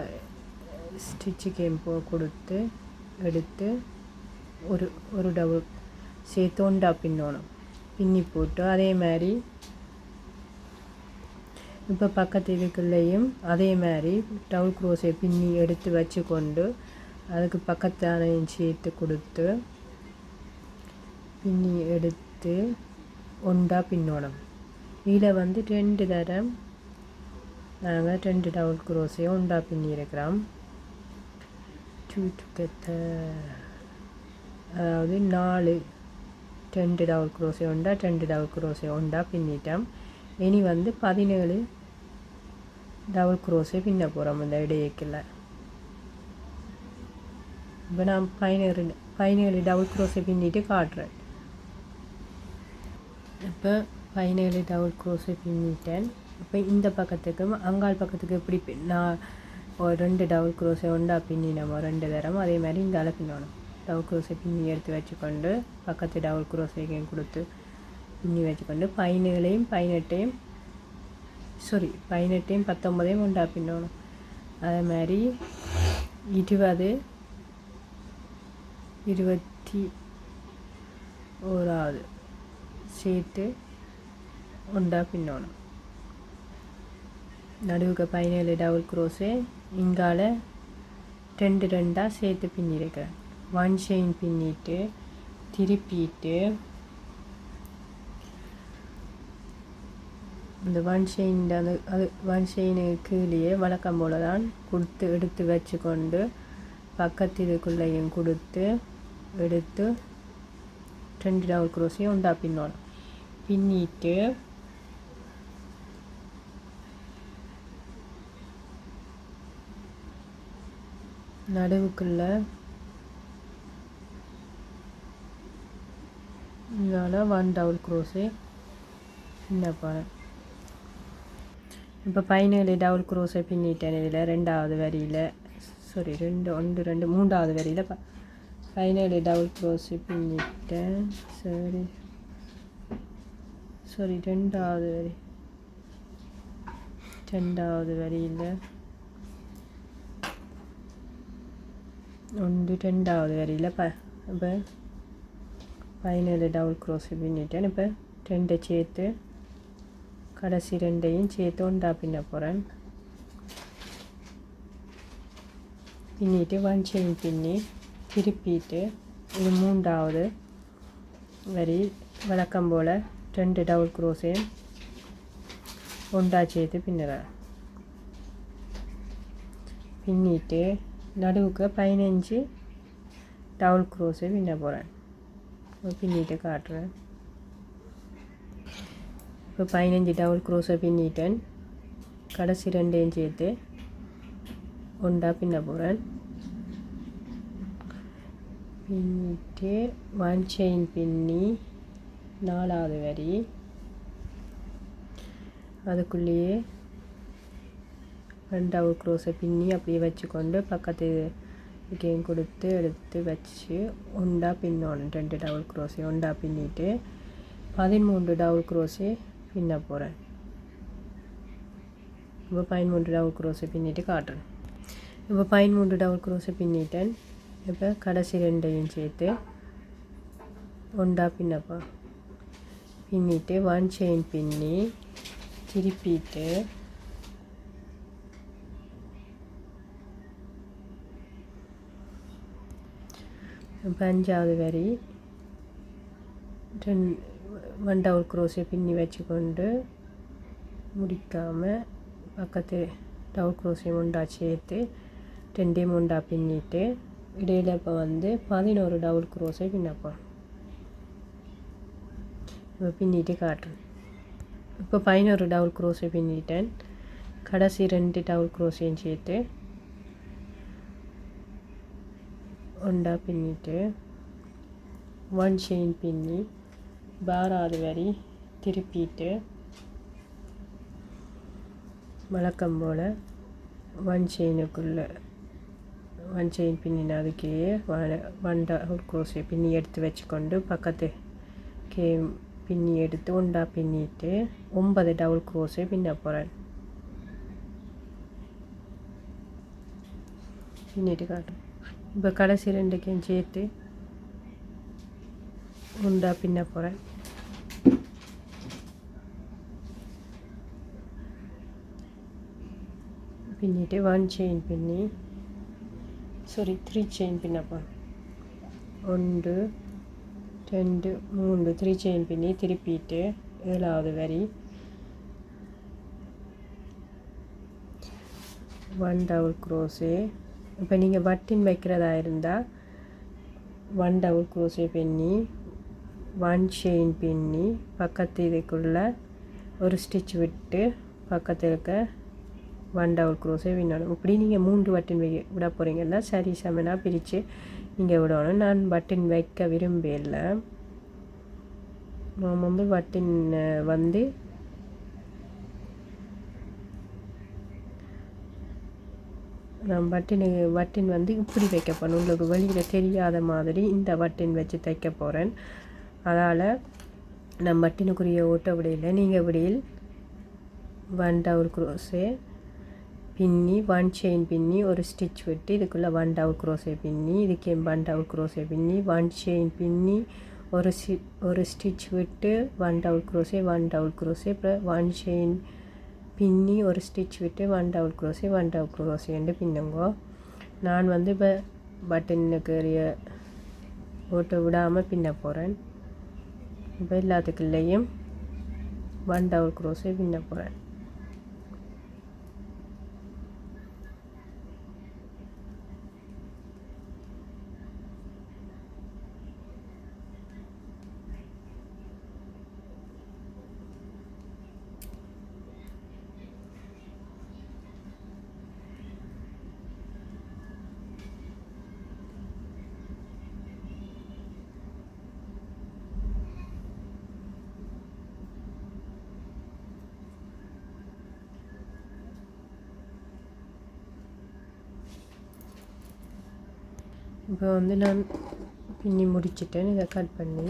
ஸ்டிச்சுக்கு கொடுத்து எடுத்து ஒரு டபுள் சேர்த்து ஒன்றா பின்னணும். பின்னி போட்டு அதே மாதிரி இப்போ பக்கத்து இதுக்குள்ளேயும் அதே மாதிரி டபுள் க்ரோஸை பின்னி எடுத்து வச்சுக்கொண்டு அதுக்கு பக்கத்தானையும் சேர்த்து கொடுத்து பின்னி எடுத்து ஒண்டா பின்னோடம். இதில் வந்து 2 தரம் நாங்கள் 2 டபுள் குரோஸையும் ஒண்டா பின்னி இருக்கிறோம். அதாவது 4 2 டபுள் குரோஸை உண்டா 2 டபுள் குரோஸை உண்டா பின்னிட்டோம். இனி வந்து 17 டபுள் குரோஸை பின்ன போகிறோம் இந்த இடையேக்கில். இப்போ நான் 17 டபுள் குரோஸை பின்னிட்டு காட்டுறேன். இப்போ 17 டபுள் குரோஸை பின்னிட்டேன். இப்போ இந்த பக்கத்துக்கும் அங்காள் பக்கத்துக்கு எப்படி நான் ஒரு 2 டபுள் குரோஸை உண்டா பின்னினோம் 2 தரம், அதே மாதிரி இந்த அளவு பின்னணும். டபுள் குரோஸை பின்னி எடுத்து வச்சுக்கொண்டு பக்கத்து டபுள் குரோஸையும் கொடுத்து பின்னி வச்சுக்கொண்டு 17ஐயும் 18ஐயும் 19ஐயும் உண்டா பின்னணும். அதே மாதிரி 20 21 சேர்த்து உண்டா பின்னணும். நடுவுக்கு 17 டபுள் குரோஸு இங்கால 2 2 சேர்த்து பின்னிருக்கிறேன். 1 செயின் பின்னிட்டு திருப்பிட்டு இந்த 1 செயின் அது 1 செயினு கீழே வழக்கம் போல தான் கொடுத்து எடுத்து வச்சுக்கொண்டு பக்கத்து இதுக்குள்ளேயும் கொடுத்து எடுத்து 2 டபுள் குரோஸையும் உண்டா பின்னணும். பின்னிட்டு நடுவுக்குள்ள இதால் 1 டபுள் குரோஸே பின்ன போகிறேன். இப்போ 17 டபுள் குரோஸை பின்னிட்டேன். இதில் 2வது வரியில் 3வது வரியில் 17 டபுள் குரோஸை பின்னிட்டேன். 2வது வரியில் 2வது வரியில் இப்போ 17 டபுள் குரோஸை பின்னிட்டேன். இப்போ 2 சேர்த்து கடைசி 2ஐயும் சேர்த்து ஒண்டா பின்ன போகிறேன். பின்னிட்டு 1 செயின் பின்னி திருப்பிட்டு இது 3வது வரி வழக்கம் போல் 2 டபுள் குரோஸையும் ஒண்டா சேர்த்து பின்னுறேன். பின்னிட்டு நடுவுக்கு 15 டபுள் குரோஸை பின்ன போகிறேன். பின்னிட்டு காட்டுறேன். இப்போ 15 டபுள் குரோஸை பின்னிட்டேன். கடைசி 2ஐயும் சேர்த்து ஒண்டா பின்ன போகிறேன். பின்னிட்டு 1 செயின் பின்னி 4வது வரி அதுக்குள்ளேயே 2 டபுள் குரோஸை பின்னி அப்படியே வச்சுக்கொண்டு பக்கத்து இதுக்கையும் கொடுத்து எடுத்து வச்சு ஒண்டா பின்னணும். 2 டபுள் குரோஸை ஒண்டா பின்னிட்டு 13 டபுள் குரோஸை பின்ன போகிறேன். இப்போ 13 டபுள் குரோஸை பின்னிட்டு காட்டுறேன். இப்போ 13 டபுள் குரோஸை பின்னிட்டேன். இப்போ கடைசி 2ஐயும் சேர்த்து ஒண்டா பின்னப்பா பின்னிட்டு 1 செயின் பின்னி திருப்பிட்டு இப்போ 5வது வரி 1 டபுள் குரோஸை பின்னி வச்சுக்கொண்டு முடிக்காமல் பக்கத்து டபுள் குரோஸை ஒண்டா சேர்த்து 2ஐயும் ஒண்டா பின்னிட்டு இடையில் இப்போ வந்து 11 டபுள் குரோஸை பின்னப்போம். இப்போ பின்னிட்டு காட்டுறேன். இப்போ 11 டபுள் குரோஸை பின்னிட்டேன். கடைசி 2 டபுள் குரோஸையும் சேர்த்து ஒண்டா பின்னிட்டு 1 செயின் பின்னி 6வது வரி திருப்பிட்டு வழக்கம் போல் 1 செயினுக்குள்ளே 1 செயின் பின்னின அதுக்கே 1 டபுள் குரோஸை பின்னி எடுத்து வச்சுக்கொண்டு பக்கத்து பின்னி எடுத்து ஒண்டா பின்னிட்டு 9 டபுள் குரோஸை பின்ன போகிறேன். பின்னிட்டு காட்டுறேன். இப்போ கடைசி 2க்கையும் சேர்த்து ஒண்டா பின்ன போகிறேன். பின்னிட்டு 1 செயின் பின்னி சாரி 3 செயின் பின்னப்போ 1 2 3 3 செயின் பின்னி திருப்பிட்டு 7வது வரி 1 டபுள் க்ரோஷே. இப்போ நீங்கள் வட்டின் வைக்கிறதா இருந்தால் 1 டபுள் க்ரோஷே பின்னி 1 செயின் பின்னி பக்கத்து இதுக்குள்ளே ஒரு ஸ்டிச் விட்டு பக்கத்தில் இருக்க 1 டபுள் க்ரோஷே பின்னணும். இப்படி நீங்கள் 3 வட்டின் விட போகிறீங்கன்னா சரி சமனாக பிரித்து நீங்கள் விடணும். நான் வட்டின் வைக்க விரும்பல. நான் வந்து வட்டின் வந்து நான் வட்டின் வந்து இப்படி வைக்க போகிறேன். உங்களுக்கு வெளியில் தெரியாத மாதிரி இந்த வட்டின் வச்சு தைக்க போகிறேன். அதால் நான் வட்டினுக்குரிய ஓட்ட விடையில் நீங்கள் விடையில் 1 டபுள் க்ரோஷே பின்னி 1 செயின் பின்னி ஒரு ஸ்டிச் விட்டு இதுக்குள்ளே 1 டபுள் க்ரோஷே பின்னி இதுக்கே 1 டபுள் க்ரோஷே பின்னி 1 செயின் பின்னி ஒரு ஸ்டிச் விட்டு 1 டபுள் க்ரோஷே 1 டபுள் க்ரோஷே அப்புறம் 1 செயின் பின்னி ஒரு ஸ்டிச் விட்டு 1 டபுள் க்ரோஷே 1 டபுள் க்ரோஷேன்னு பின்னுங்கோ. நான் வந்து இப்போ பட்டனுக்குரிய ஓட்ட விடாமல் பின்ன போகிறேன். இப்போ எல்லாத்துக்குள்ளேயும் 1 டபுள் க்ரோஷே பின்ன போகிறேன். இப்போ வந்து நான் பின்னி முடிச்சிட்டேன். இதை கட் பண்ணி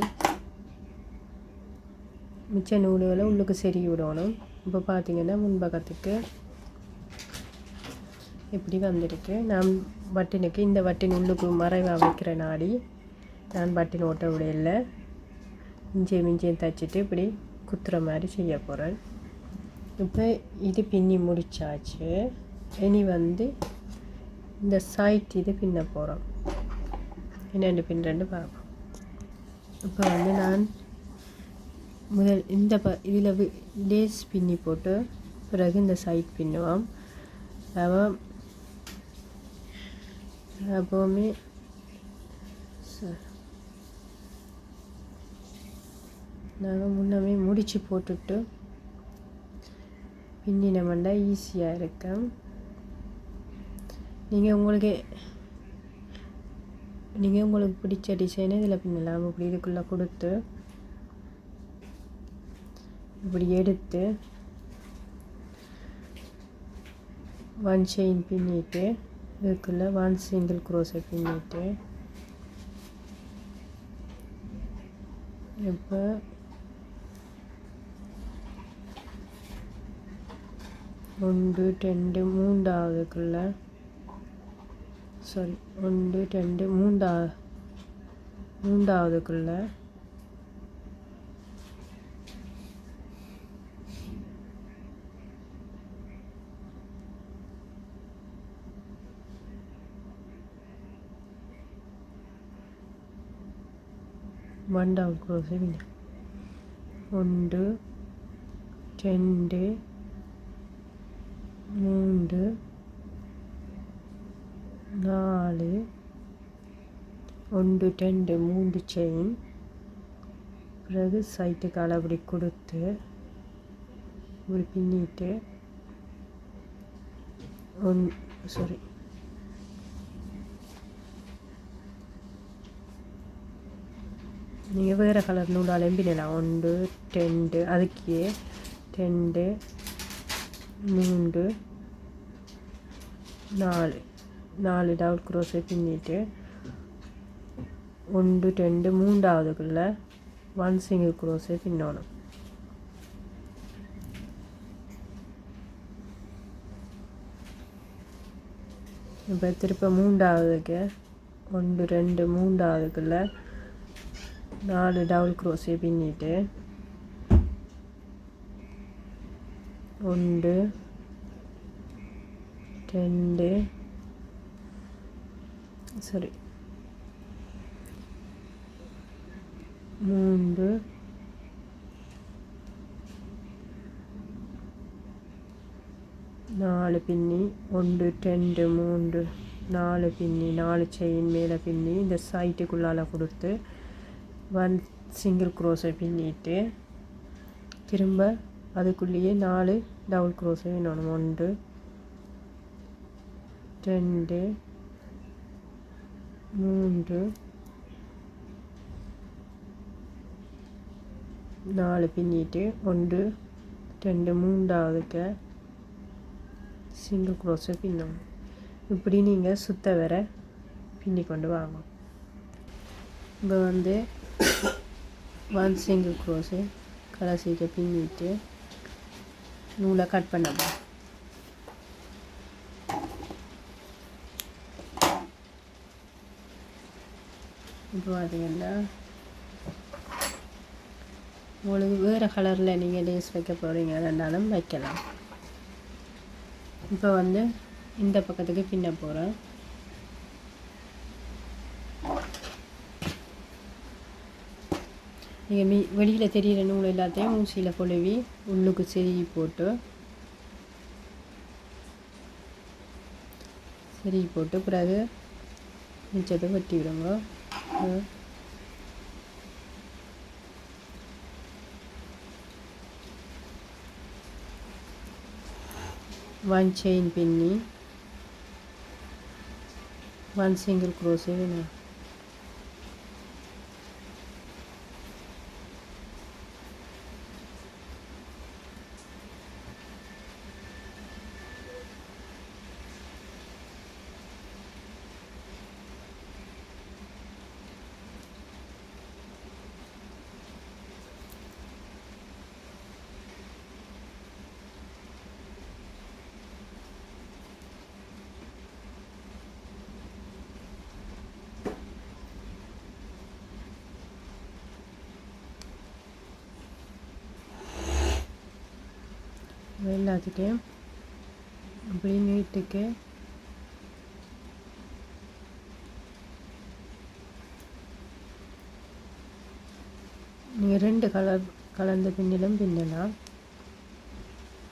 மிச்ச நூல்களை உள்ளுக்கு சரி விடணும். இப்போ பார்த்தீங்கன்னா முன்பக்கத்துக்கு இப்படி வந்திருக்கு. நான் பட்டினுக்கு இந்த பட்டின் உள்ளுக்கு மறைவாக வைக்கிற நாடி நான் பட்டின் ஓட்ட விடையில் மிஞ்சியும் தைச்சிட்டு இப்படி குத்துற மாதிரி செய்ய போகிறேன். இப்போ இது பின்னி முடித்தாச்சு. இனி வந்து இந்த சைட் இது பின்ன போகிறோம். என்னென்று பின்னுறேன்னு பார்ப்போம். இப்போ வந்து நான் முதல் இந்த இதில் லேஸ் பின்னி போட்டு பிறகு இந்த சைட் பின்னுவோம். எப்போவுமே நாங்கள் முன்னமே முடிச்சு போட்டுட்டு பின்னினோம்னா ஈஸியாக இருக்கும். நீங்கள் உங்களுக்கு பிடிச்ச டிசைனை இதில் பின்னலாம். இப்படி இதுக்குள்ளே கொடுத்து இப்படி எடுத்து 1 செயின் பின்னிட்டு இதுக்குள்ளே 1 சிங்கிள் க்ரோஷே பின்னிட்டு இப்போ 1 2 3ஆவதுக்குள்ளே சாரி 1 2 3ஆவதுக்குள்ளே ஒன் டபுள் க்ரோஷே பின்ன 1 2 3 4 1 2 3 செயின் பிறகு சைட்டுக்கு அளபடி கொடுத்து ஒரு பின்னிட்டு சாரி நீங்கள் வேறு கலர் நூலாலையும் பின்னலாம். 1 2 அதுக்கே 2 3 4 டபுள் க்ரோஷே பின்னிட்டு 1 2 3ஆவதுக்குள்ளே 1 சிங்கிள் க்ரோஷே பின்னணும். இப்போ திருப்ப 3ஆவதுக்கு 1 2 3ஆவதுக்குள்ளே 4 டபுள் க்ரோஷே பின்னிட்டு 1 2 சரி 3 4 பின்னி 1 2 3 4 பின்னி 4 செயின் மேலே பின்னி இந்த சைட்டுக்குள்ளால் கொடுத்து 1 சிங்கிள் க்ரோஸை பின்னிட்டு திரும்ப அதுக்குள்ளேயே 4 டபுள் க்ரோஸை வேணும் 1 2 3 4 பின்னிட்டு 1 2 மூன்றாவதுக்கு சிங்கிள் க்ரோஸை பின்னணும். இப்படி நீங்கள் சுத்த வர பின்னி கொண்டு வாங்க. இப்போ வந்து 1 சிங்கிள் க்ரோஸை கடைசிக்கு பின்னிட்டு நூலை கட் பண்ணணும். இப்போ பார்த்தீங்கன்னா உங்களுக்கு வேறு கலரில் நீங்கள் லேஸ் வைக்க போகிறீங்கன்னாலும் வைக்கலாம். இப்போ வந்து இந்த பக்கத்துக்கு பின்ன போகிறேன். நீங்கள் வெளியில் தெரிகிற நூல் எல்லாத்தையும் ஊசியில் கொழுவி உள்ளுக்கு செருகி போட்டு பிறகு மிச்சத்தை வெட்டி விடுங்க. 1 செயின் பின்னி 1 சிங்கிள் க்ரோஸே வேணும். எல்லாத்துக்கும் அப்படி நீட்டுக்கு நீங்கள் 2 கலர் கலந்த பின்னிலும் பின்னலாம்.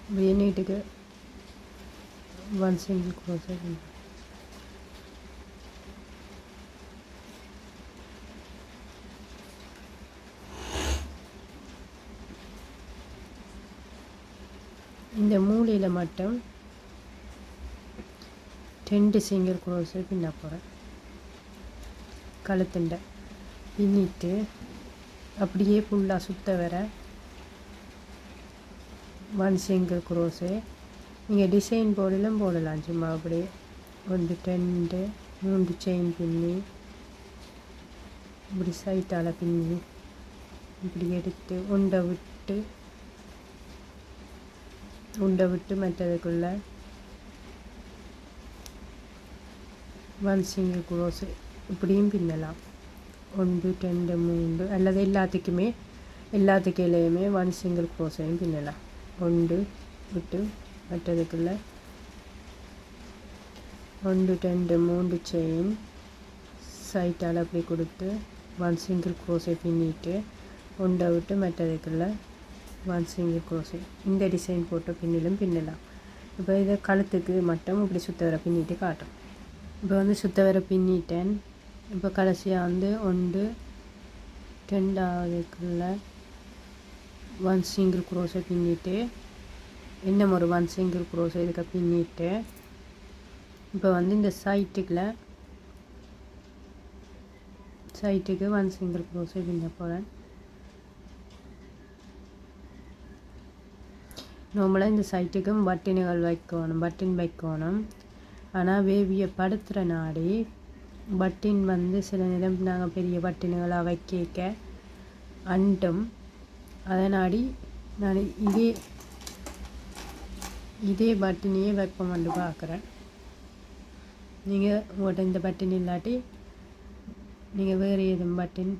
இப்படி நீட்டுக்கு 1 சிங்கிள் க்ரோஸை பின்னலாம். இந்த மூலையில் மட்டும் 2 சிங்கிள் க்ரோஸை பின்ன போகிறேன். கழுத்துண்ட பின்னிட்டு அப்படியே ஃபுல்லாக சுத்த வர 1 சிங்கிள் க்ரோஸை நீங்கள் டிசைன் போடலாம் சும்மா அப்படியே 1 2 3 செயின் பின்னி இப்படி சைட்டால் பின்னி இப்படி எடுத்து உண்டை விட்டு மற்றதுக்குள்ள 1 சிங்கிள் க்ரோஸு இப்படியும் பின்னலாம். 1 2 3 அல்லது எல்லாத்துக்கிலையுமே 1 சிங்கிள் க்ரோஸையும் பின்னலாம். 1 விட்டு மற்றதுக்குள்ள 1 2 3 செயின் சைட்டால் அப்படி கொடுத்து 1 சிங்கிள் க்ரோஸை பின்னிட்டு உண்டை விட்டு மற்றதுக்குள்ள 1 சிங்கிள் க்ரோஸை இந்த டிசைன் போட்ட பின்னிலும் பின்னலாம். இப்போ இதை கழுத்துக்கு மட்டும் இப்படி சுத்த வர பின்னிட்டு காட்டும். இப்போ வந்து சுத்த வர பின்னிட்டேன். இப்போ கடைசியாக வந்து 1 2ஆவதுக்குள்ள 1 சிங்கிள் க்ரோஸை பின்னிட்டு இன்னும் ஒரு 1 சிங்கிள் க்ரோஸை இதுக்கு பின்னிட்டு இப்போ வந்து இந்த சைட்டுக்கு 1 சிங்கிள் க்ரோஸை பின்ன போகிறேன். நார்மலாக இந்த சைட்டுக்கும் பட்டின் வைக்கணும். ஆனால் வேவியை படுத்துகிற நாடி பட்டின் வந்து சில நேரம் நாங்கள் பெரிய பட்டின்களாக வைக்க அண்டும் அதனாடி நான் இதே பட்டினையே வைப்போம்னு பார்க்குறேன். நீங்கள் உங்கள்கிட்ட இந்த பட்டின் இல்லாட்டி நீங்கள் வேறு எதுவும் பட்டின்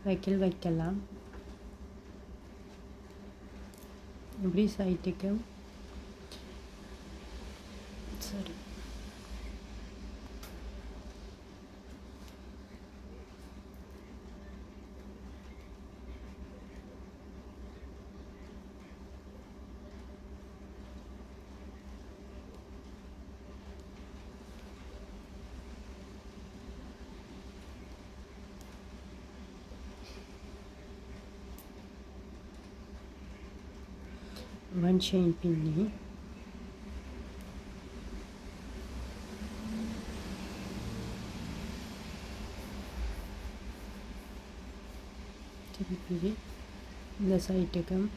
வைக்கலாம். இப்படி சைட்டுக்கு சரி 1 செயின் பின்னி திருப்பி இந்த சைட்டுக்கும்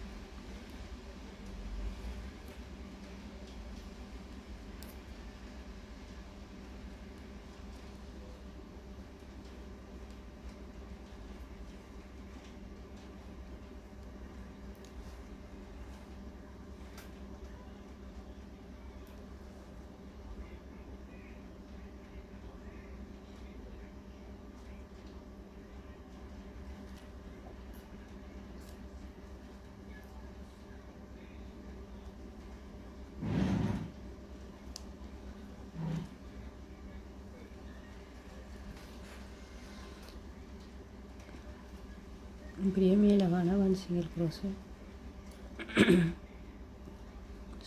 இப்படியே மேலே வேணால் 1 சிங்கிள் க்ரோஸு.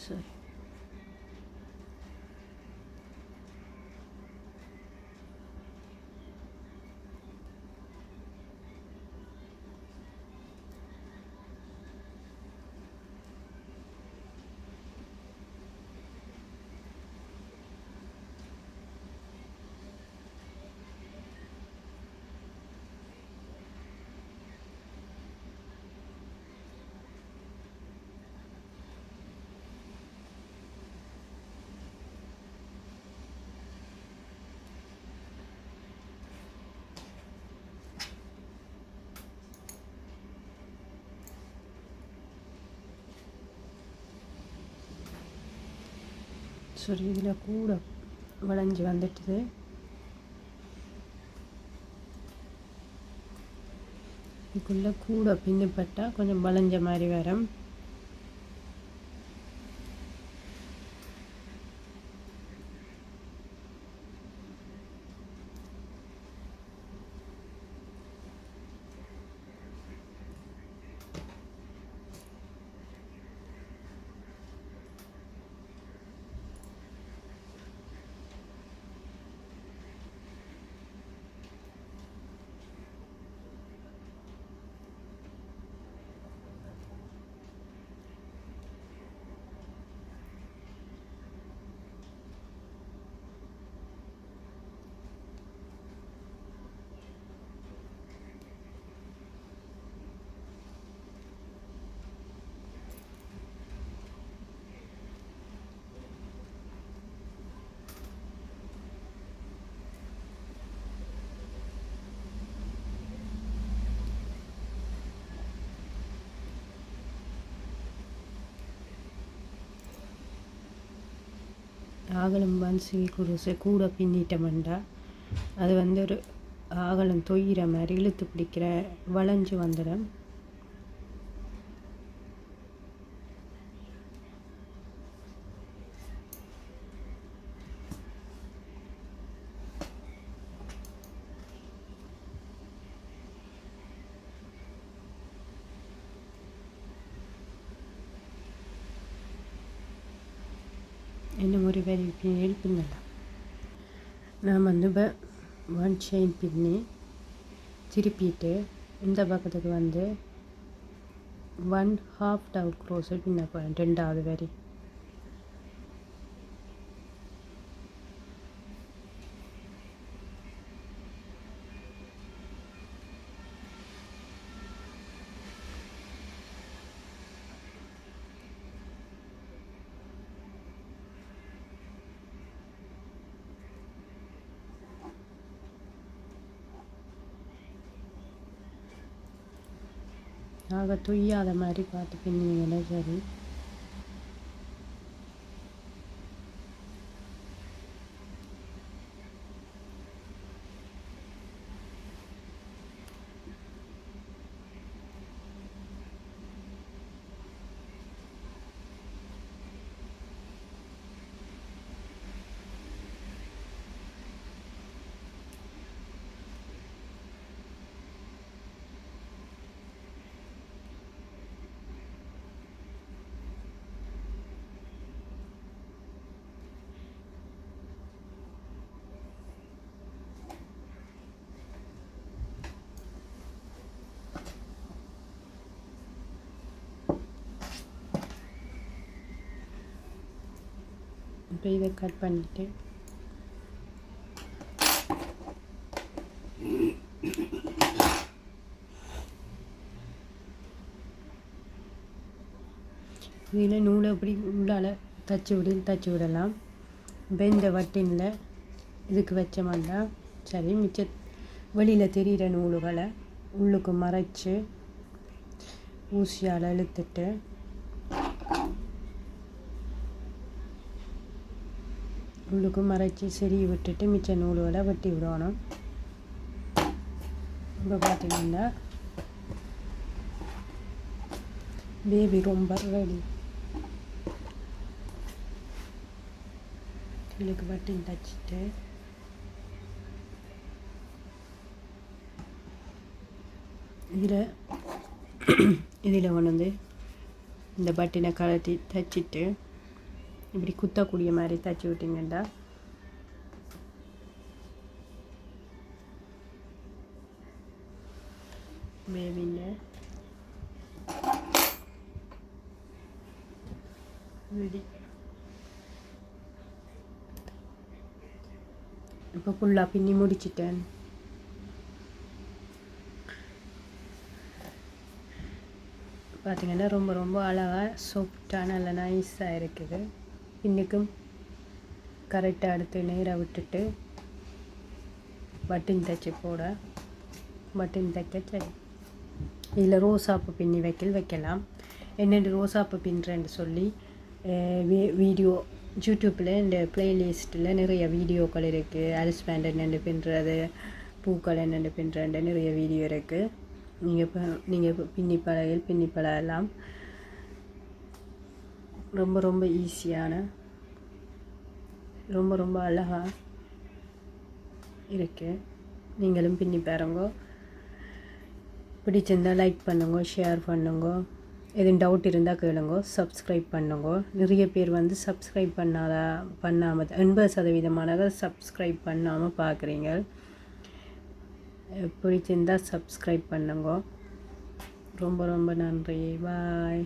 சரி, சரி, இதில் கூட வளைஞ்சி வந்துட்டுது. இதுக்குள்ளே கூட பின்னப்பட்டால் கொஞ்சம் வளைஞ்ச மாதிரி வரும். ஆகலம் 1 சிங்கிள் க்ரோஸை கூட பின்னிட்டோம்டா அது வந்து ஒரு ஆகலம் தொய்கிற மாதிரி இழுத்து பிடிக்கிற வளைஞ்சு வந்துடும். இன்னும் ஒரு வரி பின்னி பின்னலாம். நான் வந்து இப்போ 1 செயின் பின்னி திருப்பிட்டு இந்த பக்கத்துக்கு வந்து 1/2 டபுள் க்ரோஸை பின்ன போகிறேன். 2வது வரி ஆக தொய்யாத மாதிரி பார்த்து பின்னிங்கன்னா சரி. இப்போ இதை கட் பண்ணிவிட்டு இதில் நூலை அப்படி உள்ளால் தச்சு விடலாம். இப்போ இந்த வட்டினில் இதுக்கு வச்ச மாதிரினா சரி, மிச்ச வெளியில் தெரிகிற நூல்களை உள்ளுக்கு மறைச்சி ஊசியால் இழுத்துட்டு உள்ளுக்கு மறைச்சி சரி விட்டுட்டு மிச்ச நூல்களை வெட்டி விடணும். இப்போ பார்த்தீங்கன்னா பேபி ரொம்ப ரெடி. இதுக்கு பட்டின் தச்சுட்டு இதில் கொண்டு வந்து இந்த பட்டினை கழட்டி தைச்சிட்டு இப்படி குத்தக்கூடிய மாதிரி தைச்சி விட்டிங்கன்னா பேபிங்க ரெடி. இப்போ ஃபுல்லாக பின்னி முடிச்சிட்டேன். பார்த்திங்கன்னா ரொம்ப ரொம்ப அழகாக சாஃப்டாக நல்ல நைஸாக இருக்குது. பின்னுக்கும் கரெக்டாக எடுத்து நேராக விட்டுட்டு பட்டின் தைச்சி போட பட்டின் தைக்க சரி. இதில் ரோசாப்பு பின்னி வைக்கலாம். என்னென்று ரோசாப்பு பின்னுறேன்னு சொல்லி வீடியோ யூடியூப்பில் இந்த ப்ளேலிஸ்ட்டில் நிறைய வீடியோக்கள் இருக்குது. அரிஸ்பேண்ட் என்னென்று பின்னுறது, பூக்கள் என்னென்று பின்னுறது நிறைய வீடியோ இருக்குது. நீங்கள் பின்னி பழகலாம். ரொம்ப ரொம்ப ஈஸியான ரொம்ப ரொம்ப அழகாக இருக்குது. நீங்களும் பின்னி பாருங்க. பிடிச்சிருந்தால் லைக் பண்ணுங்க, ஷேர் பண்ணுங்க. எதுவும் டவுட் இருந்தால் கேளுங்க. சப்ஸ்கிரைப் பண்ணுங்க. நிறைய பேர் வந்து சப்ஸ்கிரைப் பண்ணாமல் 80% சப்ஸ்கிரைப் பண்ணாமல் பார்க்குறீங்க. பிடிச்சிருந்தால் சப்ஸ்கிரைப் பண்ணுங்க. ரொம்ப ரொம்ப நன்றி. பாய்.